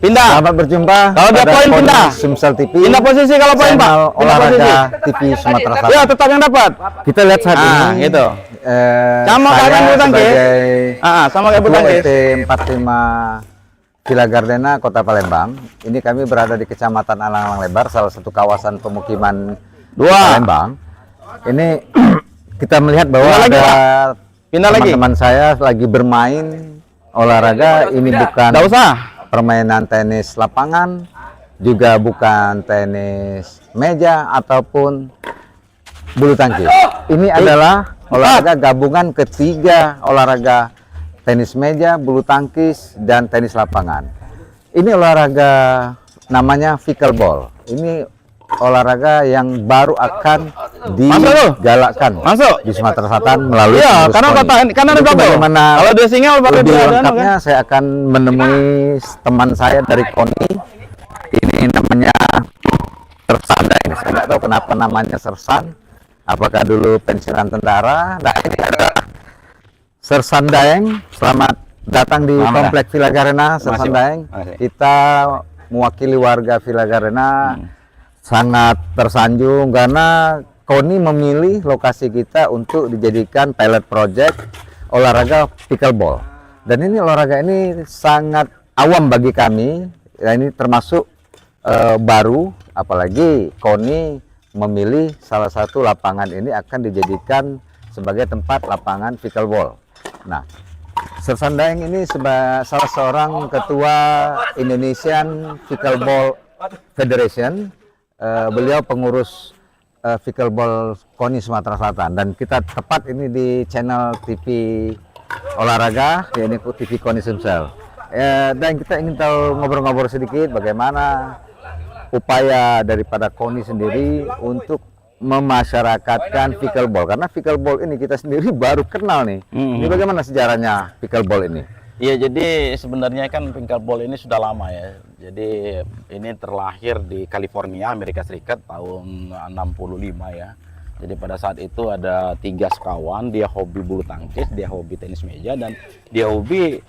Pindah. Selamat berjumpa. Kalau dia pada poin Koni pindah. Sumsel TV. Pindah posisi kalau poin, Pak. Channel Pindah olahraga posisi. TV Sumatera Selatan. Ya, tetap yang dapat. Kita lihat saat Ah, ini. gitu. Sama saya kayak bulu tangkis. sebagai Sama kayak bulu Ketua tangkis. RT 45 Villa Gardena, Kota Palembang. Ini kami berada di Kecamatan Alang-Alang Lebar, salah satu kawasan pemukiman di Palembang. Ini kita melihat bahwa Pindah lagi, ada Pindah lagi. teman-teman saya lagi bermain olahraga. Ini bukan Nggak usah. permainan tenis lapangan, juga bukan tenis meja ataupun bulu tangkis. Ini adalah olahraga gabungan ketiga olahraga tenis meja, bulu tangkis, dan tenis lapangan. Ini olahraga namanya pickleball. Ini olahraga yang baru akan digalakkan Masuk. di Sumatera Selatan melalui Iya, pengurus karena KONI. kota kan ada Itu double. bagaimana Kalau dia single pakai lebih dua lengkapnya kan. saya akan menemui teman saya dari KONI. Ini namanya Sersan. Ini saya nggak tahu kenapa namanya Sersan. Apakah dulu pensiunan tentara? Nah, ini adalah Sersan Daeng. Selamat datang di Selamat. Komplek Villa Gardena, Sersan Pak. Daeng. Makasih. Kita mewakili warga Villa Gardena sangat tersanjung karena KONI memilih lokasi kita untuk dijadikan pilot project olahraga pickleball. Dan ini olahraga ini sangat awam bagi kami. Ya, ini termasuk baru, apalagi KONI memilih salah satu lapangan ini akan dijadikan sebagai tempat lapangan pickleball. Nah, Sersan Daeng ini salah seorang ketua Indonesian Pickleball Federation. Beliau pengurus pickleball KONI Sumatera Selatan, dan kita tepat ini di channel TV olahraga, yaitu TV KONI Sumsel. Dan kita ingin tahu ngobrol-ngobrol sedikit bagaimana upaya daripada KONI sendiri untuk memasyarakatkan pickleball, karena pickleball ini kita sendiri baru kenal nih. Ini bagaimana sejarahnya pickleball ini? Iya, jadi sebenarnya kan pickleball ini sudah lama ya. Jadi ini terlahir di California, Amerika Serikat tahun 65 ya. Jadi pada saat itu ada 3 sekawan, dia hobi bulu tangkis, dia hobi tenis meja, dan dia hobi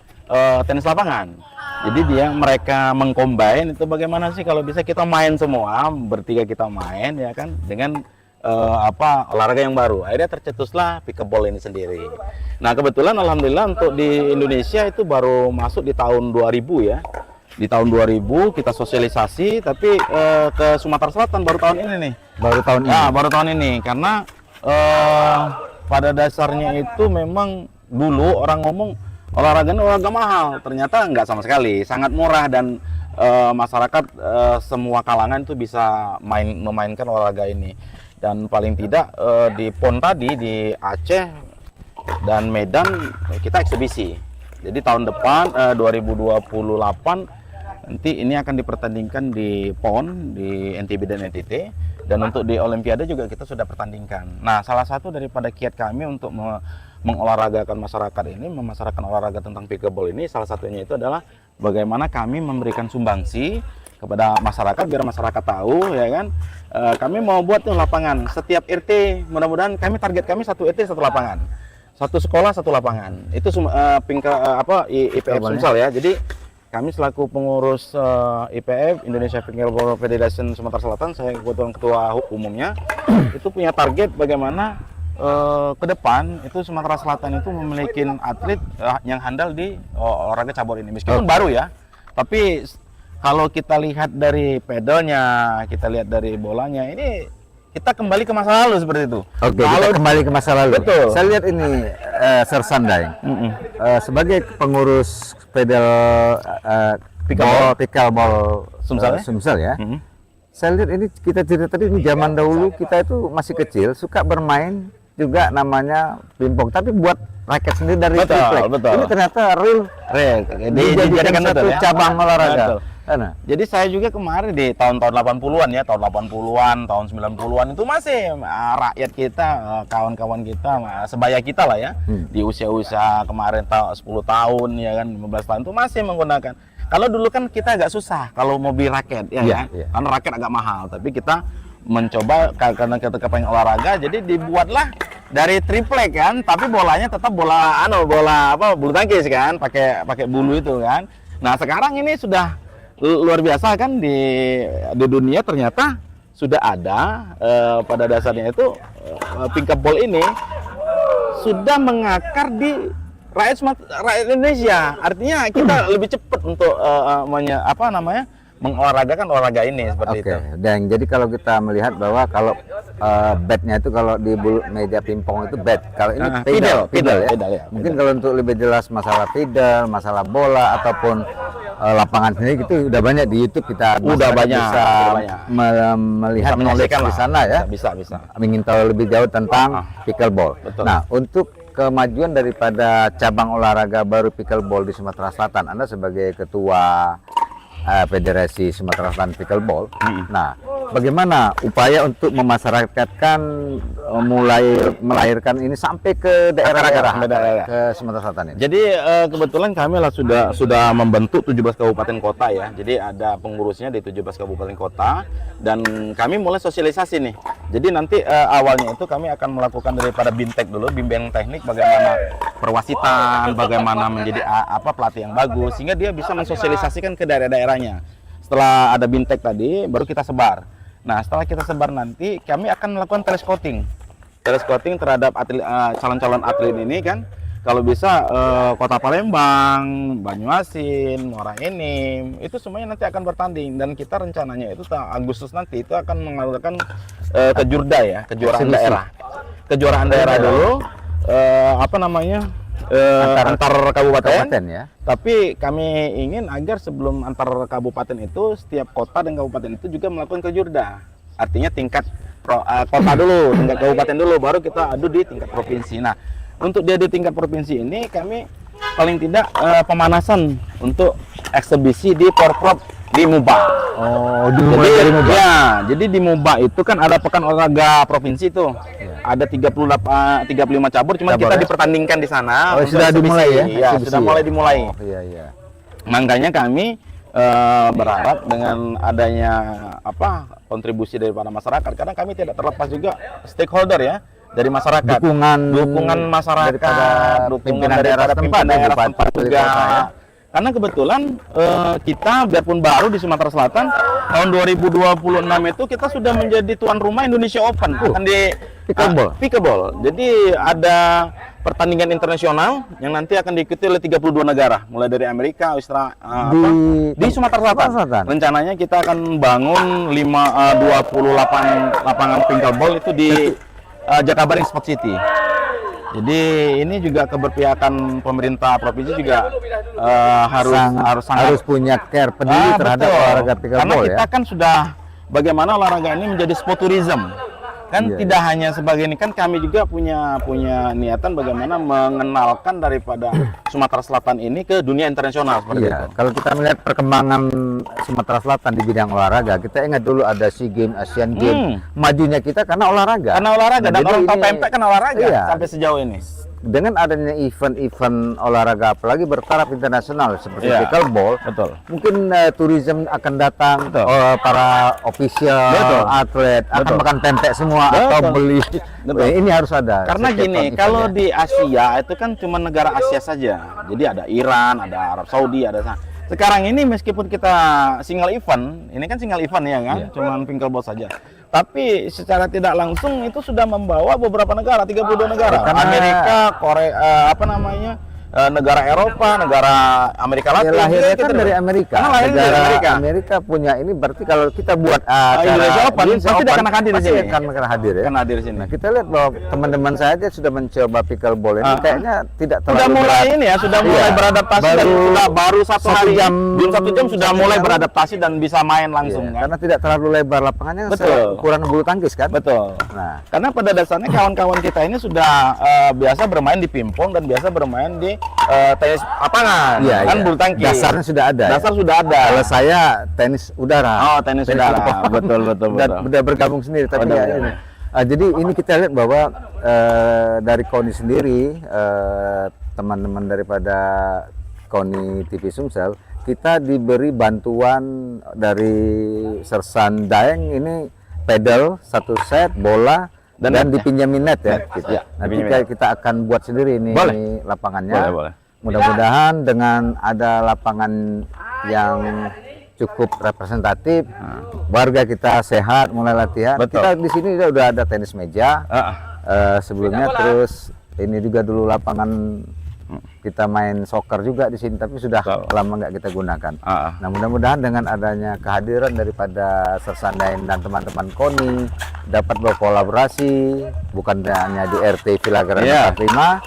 tenis lapangan. Jadi mereka mengcombine itu bagaimana sih kalau bisa kita main semua, bertiga kita main ya kan, dengan olahraga yang baru. Akhirnya tercetuslah pickleball ini sendiri. Nah, kebetulan alhamdulillah untuk di Indonesia itu baru masuk di tahun 2000 ya. Di tahun 2000 kita sosialisasi, tapi ke Sumatera Selatan baru tahun ini nih. Baru tahun ini? Ya, baru tahun ini. Karena pada dasarnya itu memang dulu orang ngomong olahraga mahal. Ternyata nggak sama sekali, sangat murah, dan masyarakat semua kalangan itu bisa memainkan olahraga ini. Dan paling tidak di PON tadi di Aceh dan Medan kita eksibisi. Jadi tahun depan 2028 nanti ini akan dipertandingkan di PON, di NTB dan NTT, dan untuk di Olimpiade juga kita sudah pertandingkan. Nah, salah satu daripada kiat kami untuk mengolahragakan masyarakat ini, memasarkan olahraga tentang pickleball ini, salah satunya itu adalah bagaimana kami memberikan sumbangsi kepada masyarakat biar masyarakat tahu ya kan. Kami mau buat tuh lapangan setiap RT, mudah-mudahan target kami satu RT satu lapangan, satu sekolah satu lapangan. Itu IPF Sumsel ya. Jadi kami selaku pengurus IPF Indonesia Pickleball Federation Sumatera Selatan, saya kebetulan ketua umumnya, itu punya target bagaimana ke depan itu Sumatera Selatan itu memiliki atlet yang handal di olahraga cabur ini. Meskipun baru ya, tapi kalau kita lihat dari pedalnya, kita lihat dari bolanya, ini kita kembali ke masa lalu seperti itu. Oke, kita kembali ke masa lalu. Betul. Saya lihat ini Sersan Daeng. Sebagai pengurus pedal pickleball Sumsel ya. Saya lihat ini kita cerita tadi, ini zaman dahulu kita itu masih kecil, suka bermain juga namanya pingpong, tapi buat raket sendiri dari triplek. Betul. Ini ternyata real dijadikan satu cabang olahraga. Betul. Jadi saya juga kemarin di tahun-tahun 80-an ya, tahun 80-an, tahun 90-an itu masih rakyat kita, kawan-kawan kita, sebaya kita lah ya, di usia-usia kemarin 10 tahun ya kan, 15 tahun itu masih menggunakan. Kalau dulu kan kita agak susah kalau mau beli raket ya, kan? Karena raket agak mahal, tapi kita mencoba karena kita kepengen olahraga, jadi dibuatlah dari triplek kan, tapi bolanya tetap bola bulu tangkis kan, pakai bulu itu kan. Nah, sekarang ini sudah luar biasa kan di dunia ternyata sudah ada pada dasarnya itu pickleball ini sudah mengakar di rakyat Indonesia. Artinya kita lebih cepat untuk mengolahragakan olahraga ini seperti itu. Dan jadi kalau kita melihat bahwa kalau bednya itu kalau di meja pingpong itu bed, kalau ini pedal ya. Mungkin kalau untuk lebih jelas masalah pedal, masalah bola ataupun lapangan sendiri itu udah banyak di YouTube, kita udah banyak bisa melihat knowledge di sana ya. Bisa. Ingin tahu lebih jauh tentang pickleball. Betul. Nah, untuk kemajuan daripada cabang olahraga baru pickleball di Sumatera Selatan, Anda sebagai ketua Federasi Sumatera Selatan Pickleball. Nah, bagaimana upaya untuk memasyarakatkan, mulai melahirkan ini sampai ke daerah-daerah ke Sumatera Selatan ini? Jadi kebetulan kami lah sudah membentuk 17 kabupaten kota ya. Jadi ada pengurusnya di 17 kabupaten kota dan kami mulai sosialisasi nih. Jadi nanti awalnya itu kami akan melakukan daripada BIMTEK dulu, bimbingan teknik bagaimana perwasitan, bagaimana menjadi pelatih yang bagus sehingga dia bisa mensosialisasikan ke daerah-daerahnya. Setelah ada BIMTEK tadi baru kita sebar. Nah, setelah kita sebar nanti kami akan melakukan telescouting terhadap calon-calon atlet ini kan. Kalau bisa Kota Palembang, Banyuasin, Muara Enim, itu semuanya nanti akan bertanding dan kita rencananya itu Agustus nanti itu akan mengadakan kejurda ya, kejuaraan daerah dulu, antar kabupaten ya. Tapi kami ingin agar sebelum antar kabupaten itu setiap kota dan kabupaten itu juga melakukan kejurda. Artinya tingkat kota dulu, tingkat kabupaten dulu, baru kita adu di tingkat provinsi. Nah, untuk dia di tingkat provinsi ini kami paling tidak pemanasan untuk eksebisi di Porprov di MUBA. Oh, dari MUBA. Ya, jadi di MUBA itu kan ada pekan olahraga provinsi tuh. Ada 35 cabur, cuman kita dipertandingkan di sana. Oh, sudah dimulai ya? Iya, sudah mulai dimulai. Oh, iya. Makanya kami berharap dengan adanya kontribusi daripada masyarakat, karena kami tidak terlepas juga stakeholder ya dari masyarakat, dukungan masyarakat, dukungan daripada pimpinan daerah tempat juga. Karena kebetulan kita biarpun baru di Sumatera Selatan, tahun 2026 itu kita sudah menjadi tuan rumah Indonesia Open akan di pickleball. Jadi ada pertandingan internasional yang nanti akan diikuti oleh 32 negara, mulai dari Amerika, Australia, di Sumatera Selatan. Rencananya kita akan bangun 28 lapangan pickleball itu di Jakabaring Sport City. Jadi ini juga keberpihakan pemerintah provinsi juga harus punya care peduli terhadap olahraga pickleball. Karena kita kan sudah bagaimana olahraga ini menjadi sport tourism. Kan tidak hanya sebagai ini, kan kami juga punya niatan bagaimana mengenalkan daripada Sumatera Selatan ini ke dunia internasional seperti itu. Kalau kita melihat perkembangan Sumatera Selatan di bidang olahraga, kita ingat dulu ada SEA Games, Asian Games, majunya kita karena olahraga. Dan orang tahu pempek kan olahraga sampai sejauh ini. Dengan adanya event-event olahraga apalagi bertaraf internasional seperti pickleball, mungkin tourism akan datang, para official, atlet akan makan pempek semua atau beli. Ini harus ada. Karena gini, kalau di Asia itu kan cuma negara Asia saja. Jadi ada Iran, ada Arab Saudi, ada sekarang ini meskipun kita single event, ini kan single event ya kan, cuman pickleball saja. Tapi secara tidak langsung itu sudah membawa beberapa negara, 32 negara. Amerika, Korea, negara Eropa, negara Amerika Latin. Lahirnya kan dari Amerika. Negara Amerika punya ini, berarti kalau kita buat Indonesia Open pasti akan hadir di sini. Akan hadir ya. Akan hadir di sini. Nah, kita lihat bahwa teman-teman saya aja sudah mencoba pickleball ini, kayaknya tidak terlalu sudah mulai ini ya, sudah mulai beradaptasi dan baru satu hari, belum 1 jam sudah mulai beradaptasi dan bisa main langsung kan. Karena tidak terlalu lebar lapangannya, ukuran bulu tangkis kan. Betul. Nah, karena pada dasarnya kawan-kawan kita ini sudah biasa bermain di pingpong dan biasa bermain di tenis lapangan, bulu tangkis. Dasarnya sudah ada. Dasar sudah ada. Kalau saya tenis udara. Oh, tenis udara. Betul. Udah bergabung sendiri tapi ini. Jadi ini kita lihat bahwa dari KONI sendiri, teman-teman daripada KONI TV Sumsel, kita diberi bantuan dari Sersan Daeng ini pedal 1 set, bola dan dipinjamin net ya. Nanti kita akan buat sendiri ini lapangannya. Boleh. Mudah-mudahan dengan ada lapangan yang cukup representatif. Warga kita sehat, mulai latihan. Betul. Kita di sini udah ada tenis meja. Sebelumnya terus ini juga dulu lapangan kita main soccer juga di sini, tapi sudah lama nggak kita gunakan. Nah, mudah-mudahan dengan adanya kehadiran daripada Sersandain dan teman-teman KONI dapat berkolaborasi, bukan hanya di RT Vilagaran 45,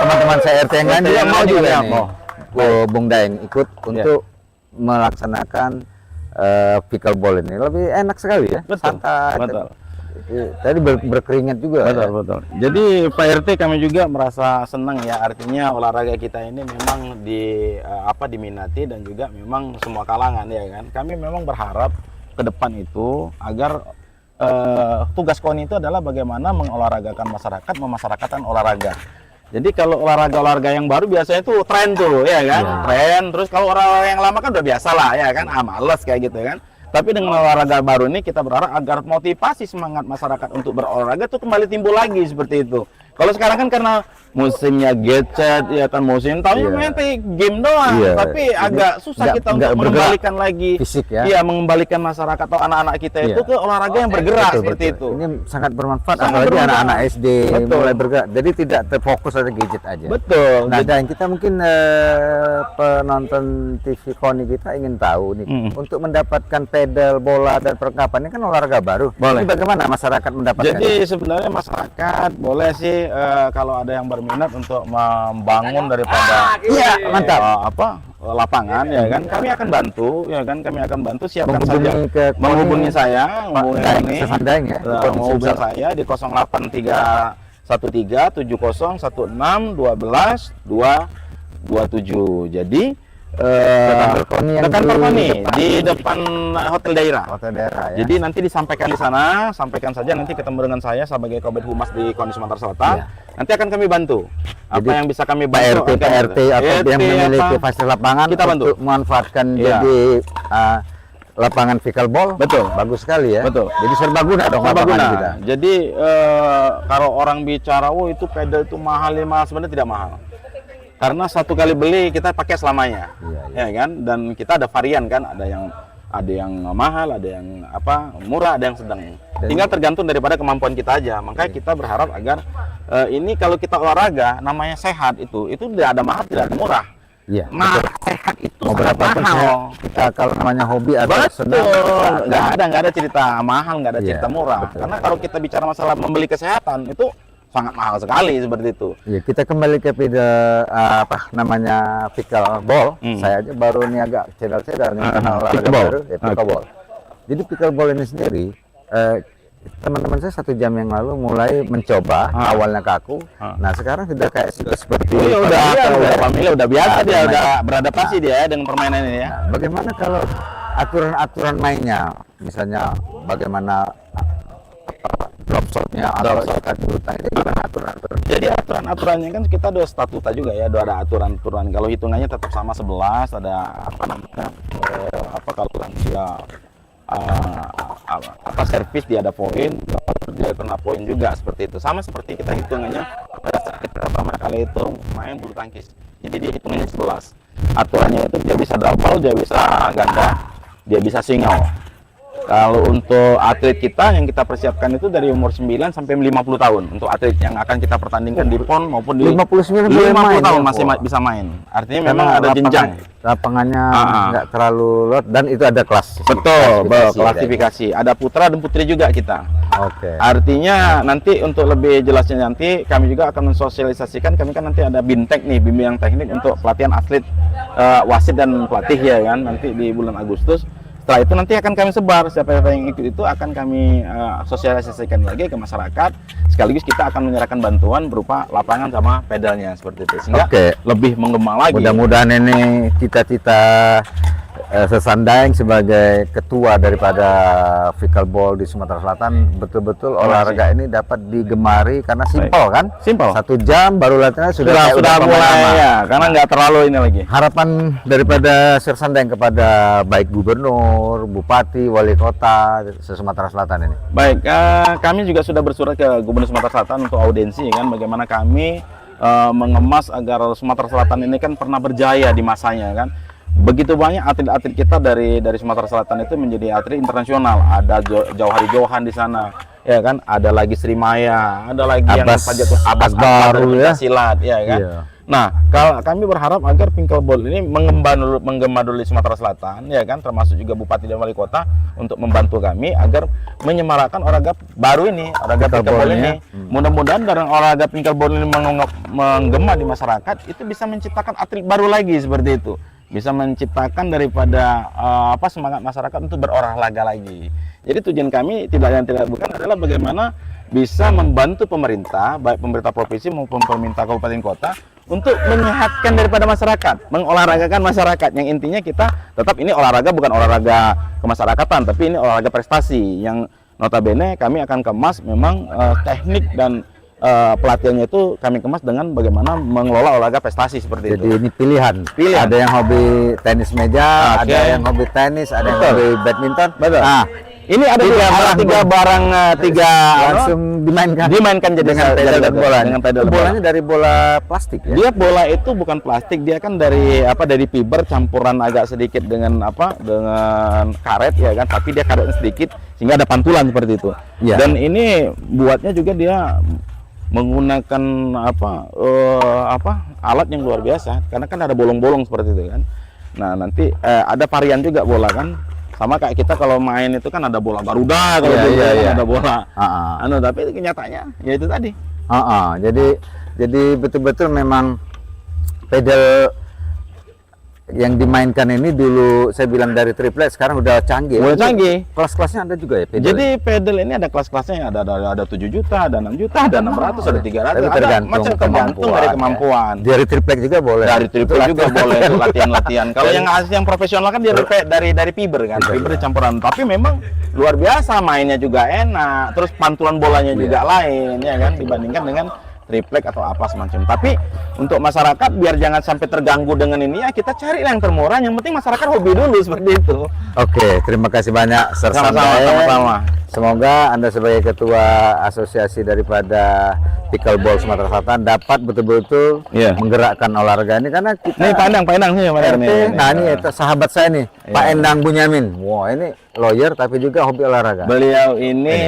teman-teman saya RT yang lain juga mau juga nih, Bung Daeng ikut untuk melaksanakan pickleball ini. Lebih enak sekali ya, santai. Tadi berkeringat juga. Betul. Jadi Pak RT kami juga merasa senang ya, artinya olahraga kita ini memang diminati dan juga memang semua kalangan ya kan. Kami memang berharap ke depan itu agar tugas KONI itu adalah bagaimana mengolahragakan masyarakat, memasyarakatkan olahraga. Jadi kalau olahraga yang baru biasanya itu tren tuh ya kan, tren. Terus kalau olahraga yang lama kan udah biasa lah ya kan, males kayak gitu kan. Tapi dengan olahraga baru ini kita berharap agar motivasi semangat masyarakat untuk berolahraga itu kembali timbul lagi seperti itu. Kalau sekarang kan karena musimnya gadget ya kan, musim tahunya main game doang, tapi agak susah kita untuk mengembalikan lagi fisik ya. Iya, mengembalikan masyarakat atau anak-anak kita itu ke olahraga yang bergerak seperti itu. Ini sangat bermanfaat, apalagi anak-anak SD mulai bergerak. Jadi tidak terfokus pada gadget aja. Betul. Nah, dan kita mungkin penonton TV KONI kita ingin tahu nih, untuk mendapatkan pedal, bola dan perlengkapan ini kan olahraga baru. Ini bagaimana masyarakat mendapatkan? Jadi sebenarnya masyarakat boleh sih kalau ada yang berminat untuk membangun daripada lapangan ya kan, kami akan bantu ya kan, siapkan saja menghubungi saya, menghubungi saya di 0813 70 16 12 227. Jadi kantor KONI di depan hotel daerah. Ya. Jadi nanti disampaikan di sana, sampaikan saja, nanti ketemu dengan saya sebagai Kabid Humas di KONI Sumatera Selatan. Nanti akan kami bantu. Apa yang bisa kami bantu? RT atau yang memiliki fasilitas lapangan kita bantu untuk memanfaatkan jadi lapangan pickleball. Betul, bagus sekali ya. Betul. Jadi serbaguna dong lapangan kita. Jadi kalau orang bicara, itu pedal itu mahal, sebenarnya tidak mahal. Karena satu kali beli kita pakai selamanya, ya kan? Dan kita ada varian kan, ada yang mahal, ada yang murah, ada yang sedang. Tinggal tergantung daripada kemampuan kita aja. Makanya kita berharap agar ini kalau kita olahraga namanya sehat itu tidak ada mahal, tidak ada murah. Iya. Sehat itu berapa mahal. Kita kalau namanya hobi atau senang, nggak ada cerita mahal, nggak ada cerita murah. Karena kalau kita bicara masalah membeli kesehatan itu sangat mahal sekali seperti itu. Ya, kita kembali ke pickleball. Saya aja baru ini agak cedal-cedal karena olahraga baru, pickleball. Jadi pickleball ini sendiri, teman-teman saya 1 jam yang lalu mulai mencoba, awalnya kaku. Nah, sekarang sudah kayak seperti udah biasa dia, udah beradaptasi dia dengan permainan ini ya. Nah, bagaimana kalau aturan-aturan mainnya, misalnya bagaimana drop shotnya atau ikat bulu tangkis, gimana aturan-aturan? Jadi aturan-aturannya kan kita ada statuta juga ya, ada aturan-aturan. Kalau hitungannya tetap sama 11, ada kalau lansia servis dia ada poin, dia kena poin juga seperti itu. Sama seperti kita hitungannya pada saat kita pertama kali itu main bulu tangkis. Jadi dia hitungannya 11. Aturannya itu dia bisa double, dia bisa ganda, dia bisa single. Kalau untuk atlet kita yang kita persiapkan itu dari umur 9 sampai 50 tahun untuk atlet yang akan kita pertandingkan di PON maupun di 50 tahun masih bisa main. Artinya memang ada jenjang. Lapangannya nggak terlalu lot dan itu ada kelas. Betul, klasifikasi. Ada putra dan putri juga kita. Oke. Artinya nanti untuk lebih jelasnya nanti kami juga akan mensosialisasikan, kami kan nanti ada BINTEK nih, bimbingan teknik untuk pelatihan atlet, wasit dan pelatih ya kan, nanti di bulan Agustus. Setelah itu nanti akan kami sebar, siapa yang ikut itu akan kami sosialisasikan lagi ke masyarakat. Sekaligus kita akan menyerahkan bantuan berupa lapangan sama pedalnya seperti itu, sehingga lebih menggema lagi. Mudah-mudahan ini cita-cita Sersandaeng sebagai ketua daripada pickleball di Sumatera Selatan, betul-betul olahraga ini dapat digemari karena simpel kan? Simpel. 1 jam baru latihan sudah mulai ya, karena nggak terlalu ini lagi. Harapan daripada Sersandaeng kepada baik gubernur, bupati, wali kota Sumatera Selatan ini. Baik, kami juga sudah bersurat ke Gubernur Sumatera Selatan untuk audiensi kan, bagaimana kami mengemas agar Sumatera Selatan ini kan pernah berjaya di masanya kan. begitu banyak atlet-atlet kita dari Sumatera Selatan itu menjadi atlet internasional. Ada Jauhari Johan di sana, ya kan? Ada lagi Sri Maya, ada lagi yang Abbas baru dari ya. silat, ya kan? Iya. Nah, kalau kami berharap agar pickleball ini menggema dulu di Sumatera Selatan, ya kan, termasuk juga Bupati dan Wali Kota untuk membantu kami agar menyemarakan olahraga baru ini, olahraga pickleball ini. Mudah-mudahan dengan olahraga pickleball ini menggema di masyarakat, itu bisa menciptakan atlet baru lagi seperti itu, bisa menciptakan daripada semangat masyarakat untuk berolahraga lagi. Jadi tujuan kami tidak bukan adalah bagaimana bisa membantu pemerintah, baik pemerintah provinsi maupun pemerintah kabupaten kota, untuk menyehatkan daripada masyarakat, mengolahragakan masyarakat. Yang intinya kita tetap ini olahraga bukan olahraga kemasyarakatan, tapi ini olahraga prestasi yang notabene kami akan kemas memang teknik dan pelatihannya itu kami kemas dengan bagaimana mengelola olahraga prestasi seperti itu. Jadi ini pilihan. Ada yang hobi tenis meja, ada yang hobi tenis, ada yang hobi badminton. Betul. Nah, ini ada tiga barang langsung dimainkan jadi dengan pedal dan bola. Dengan pedal bolanya dari bola plastik ya. Dia bola itu bukan plastik, dia kan dari fiber campuran agak sedikit dengan dengan karet ya kan, tapi dia karetnya sedikit sehingga ada pantulan seperti itu. Ya. Dan ini buatnya juga dia menggunakan alat yang luar biasa karena kan ada bolong-bolong seperti itu kan. Nah, nanti ada varian juga bola kan. Sama kayak kita kalau main itu kan ada bola Garuda, kalau ada bola. Tapi kenyataannya ya itu tadi. Jadi betul-betul memang pedal yang dimainkan ini dulu saya bilang dari triplet, sekarang udah canggih. Udah canggih. Kelas-kelasnya ada juga ya pedal. Jadi pedal ini ada kelas-kelasnya, ada 7 juta, ada 6 juta, ada 600, ada 300, tergantung dari kemampuan. Dari triplet juga boleh. Dari triplet juga boleh untuk latihan-latihan. Kalau yang profesional kan dia dari fiber kan, fiber campuran. Tapi memang luar biasa, mainnya juga enak, terus pantulan bolanya juga lain ya kan, dibandingkan dengan triplek atau apa semacam. Tapi untuk masyarakat biar jangan sampai terganggu dengan ini ya kita cari yang termurah, yang penting masyarakat hobi dulu seperti itu. Oke, terima kasih banyak Sir Sandaeng. Sama-sama. Semoga Anda sebagai ketua asosiasi daripada pickleball Sumatera Selatan dapat betul-betul menggerakkan olahraga ini, karena kita Pak Endang nih RT, ini itu sahabat saya nih, Pak Endang Bunyamin. Wah, ini lawyer tapi juga hobi olahraga. Beliau ini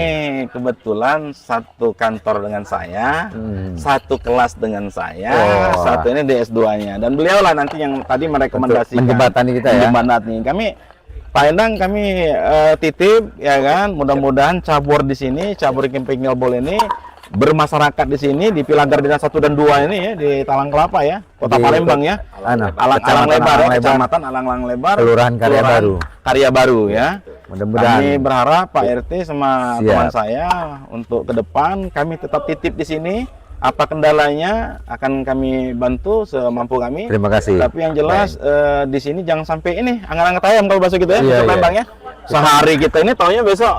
kebetulan satu kantor dengan saya, satu kelas dengan saya, satu ini DS2-nya. Dan beliau lah nanti yang tadi merekomendasikan menjembatani kita ya. Menjembatani. Pak Endang kami titip ya kan, mudah-mudahan cabur di sini, cabur pickleball ini bermasyarakat di sini di Pilar Gardena 1 dan 2 ini ya, di Talang Kelapa ya, Kota Palembang ya. Alang Lebar ya, Kecamatan Alang Lebar, Kelurahan Karya Baru ya. Mudah-mudahan kami berharap Pak RT sama teman saya untuk ke depan kami tetap titip di sini. Apa kendalanya akan kami bantu semampu kami. Terima kasih. Tapi yang jelas di sini jangan sampai ini angan-angan ayam kalau bahasa gitu ya, Palembang ya. Sehari kita ini taunya besok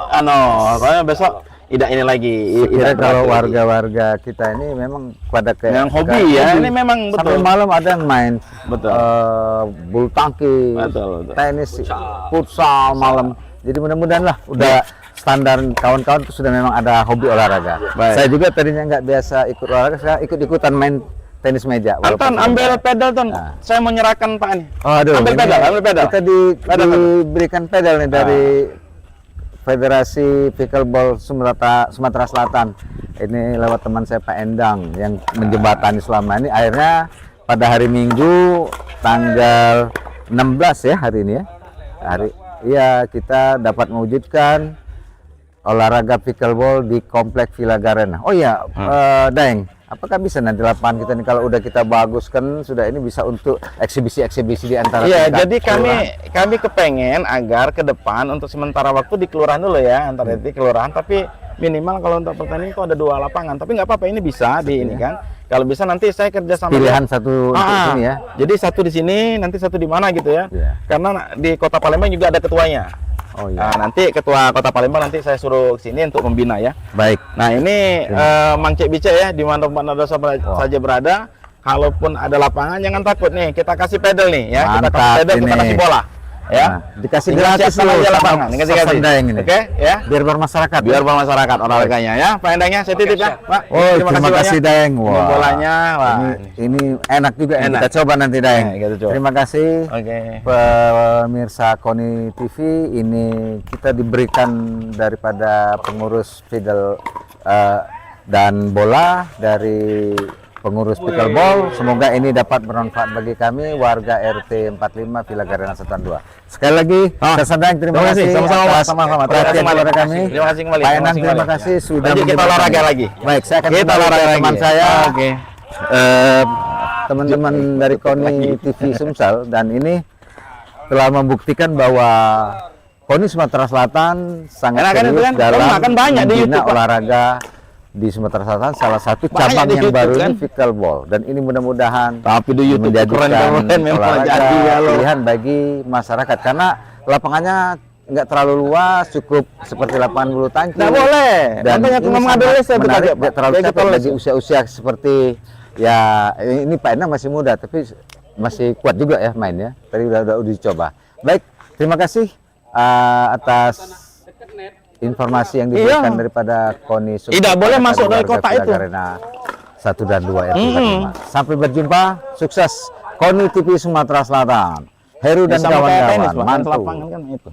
besok tidak ini lagi. Kira kalau warga-warga kita ini memang pada yang hobi ya, ini memang betul. Sampai malam ada yang main, betul. Bulu tangkis, betul. tenis, futsal malam. Jadi mudah-mudahan lah udah standar kawan-kawan itu sudah memang ada hobi olahraga. Baik. Saya juga tadinya nggak biasa ikut olahraga, saya ikut-ikutan main tenis meja. Ton, ambil pedal Ton. Saya mau nyerahkan Pak ini. Ambil pedal. Kita diberikan pedal nih dari Federasi Pickleball Sumatera Selatan. Ini lewat teman saya Pak Endang yang menjembatani selama ini. Akhirnya pada hari Minggu tanggal 16 ya hari ini ya. Kita dapat mewujudkan olahraga pickleball di Komplek Villa Garena. Oh iya, Daeng, apakah bisa nanti lapangan kita ini kalau udah kita baguskan sudah ini bisa untuk eksibisi-eksibisi di antara jadi kami kepengen agar ke depan untuk sementara waktu di kelurahan dulu ya, antara di kelurahan, tapi minimal kalau untuk pertandingan itu ada 2 lapangan, tapi nggak apa-apa, ini bisa di ini kan. Kalau bisa nanti saya kerja sama pilihan satu di sini ya. Jadi satu di sini, nanti satu di mana gitu ya. Karena di Kota Palembang juga ada ketuanya. Oh iya. Nanti ketua Kota Palembang nanti saya suruh ke sini untuk membina ya. Baik. Nah, ini Mang Cek Bice ya, di mana saja berada. Kalaupun ada lapangan jangan takut nih, kita kasih pedal nih ya. Mantap, kita kasih pedal, kita kasih bola. ya. Nah, dikasih Tinggal gratis siapkan loh aja sama lapangan, dikasih Sosok gratis. Daeng ini. Oke, ya. Biar bermasyarakat. Biar bermasyarakat olahraganya ya. Pak Endangnya saya titip ya, Pak. Oh, terima kasih banyak. Daeng. Ini Wah. bolanya, wah. Ini enak juga. Enak. Kita coba nanti Daeng. Nah, kita coba. Terima kasih. Oke. Pemirsa Koni TV, ini kita diberikan daripada pengurus Fidel dan bola dari pengurus pickleball. Semoga ini dapat bermanfaat bagi kami warga RT 45 Villa Garena Satuan 2. Sekali lagi, Tersadang terima kasih Sama-sama, Pak. atas Sama-sama. perhatian kepada kami. Terima kasih kembali. Pak Enang terima kasih sudah Lanjut kita menjemput olahraga kami. lagi. Baik, saya akan Kita kembali ke olahraga teman lagi. saya. Oke. Teman-teman dari Koni TV Sumsel, dan ini telah membuktikan bahwa Koni Sumatera Selatan sangat Enak kan itu serius kan? dalam Kamu makan banyak di membina YouTube, Pak. olahraga di Sumatera Selatan. Salah satu Banyak cabang di yang YouTube, baru kan? ini pickleball, dan ini mudah-mudahan Tapi di YouTube menjadikan keren-keren memang olahraga jadi ya lo. pilihan bagi masyarakat, karena lapangannya nggak terlalu luas, cukup seperti lapangan bulu tangkis. Nggak boleh. Dan Makanya ini mengambil sangat les itu menarik, aja, Pak. nggak terlalu Kayak capek gitu les. bagi usia-usia seperti ya ini Pak Enang masih muda tapi masih kuat juga ya mainnya. Tadi udah dicoba. Baik, terima kasih atas informasi yang diberikan daripada Koni Sumsel. Tidak boleh masuk dari Warga kota Villa itu. Garena 1 dan 2 RT 45. Sampai berjumpa, sukses Koni TV Sumatera Selatan. Heru dan Sama kayak tenis, kawan-kawan, Pak. Kan mantul. lapangan kan itu.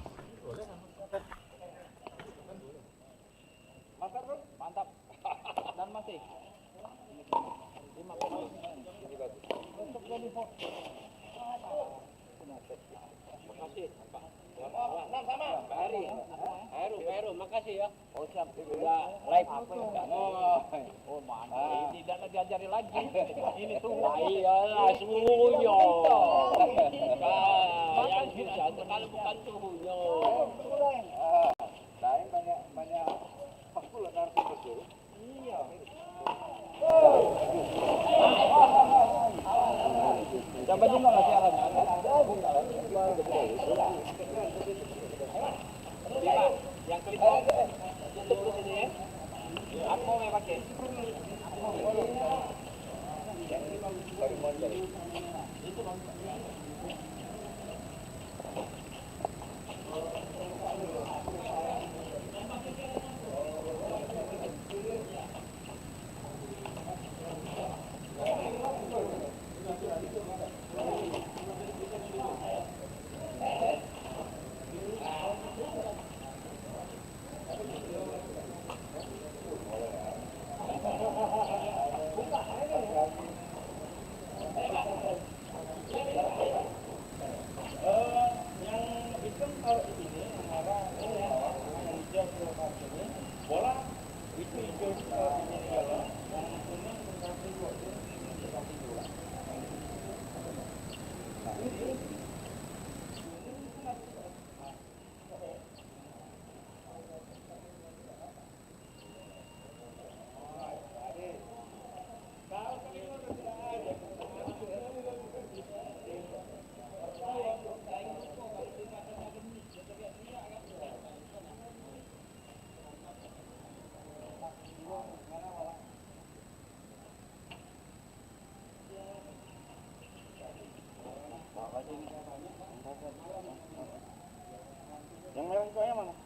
Heru, makasih ya. Oh siap, udah live apa ya? Oh mana? Tidak lagi diajari lagi. Ini tuh. Iyalah, suhunya. Yang susah kalau bukan suhunya. Banyak pula narkoba itu. Iya. Coba juga nggak siarannya? Yang kelima itu terus ini ya. Aku mau pakai. Yang merah itu yang mana?